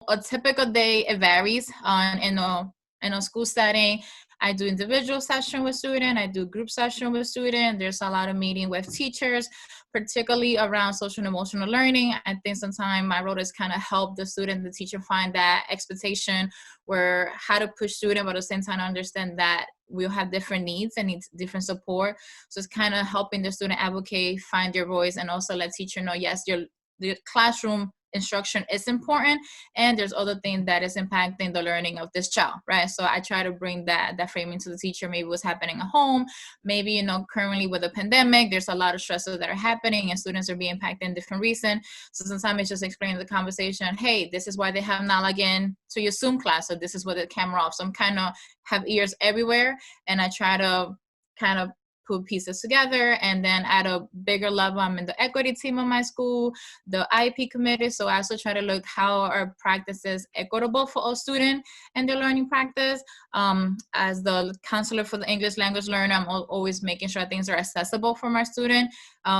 A typical day, it varies in a school setting. I do individual session with student. I do group session with student. There's a lot of meeting with teachers, particularly around social and emotional learning. I think sometimes my role is kind of help the student, the teacher find that expectation where how to push student, but at the same time understand that we'll have different needs and need different support. So it's kind of helping the student advocate, find their voice, and also let teacher know, yes, the classroom instruction is important, and there's other things that is impacting the learning of this child, right? So I try to bring that framing to the teacher, maybe what's happening at home, maybe, currently with the pandemic, there's a lot of stresses that are happening and students are being impacted in different reasons. So sometimes it's just explaining the conversation, hey, this is why they have not log in to your Zoom class, so this is what the camera off. So I'm kind of have ears everywhere, and I try to kind of put pieces together. And then at a bigger level, I'm in the equity team of my school, the IEP committee. So I also try to look how our practices equitable for all students and their learning practice. As the counselor for the English language learner, I'm always making sure things are accessible for my student,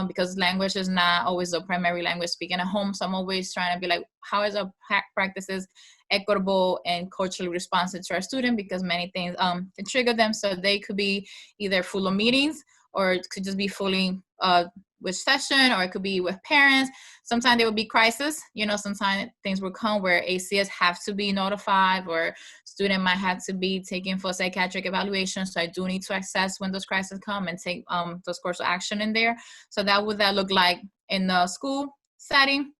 because language is not always the primary language speaking at home. So I'm always trying to be like, how is our practices equitable and culturally responsive to our student, because many things can trigger them. So they could be either full of meetings, or it could just be fully with session, or it could be with parents. Sometimes there will be crisis. Sometimes things will come where ACS have to be notified, or student might have to be taken for psychiatric evaluation. So I do need to assess when those crises come and take those course of action in there. So that would that look like in the school setting.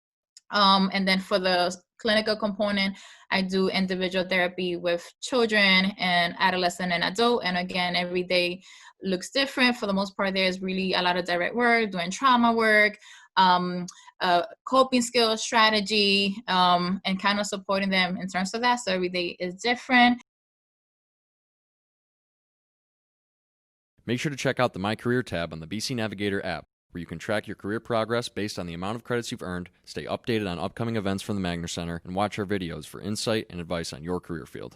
And then for the clinical component, I do individual therapy with children and adolescent and adult. And again, every day looks different. For the most part, there's really a lot of direct work, doing trauma work, coping skills, strategy, and kind of supporting them in terms of that. So every day is different. Make sure to check out the My Career tab on the BC Navigator app, where you can track your career progress based on the amount of credits you've earned, stay updated on upcoming events from the Magner Center, and watch our videos for insight and advice on your career field.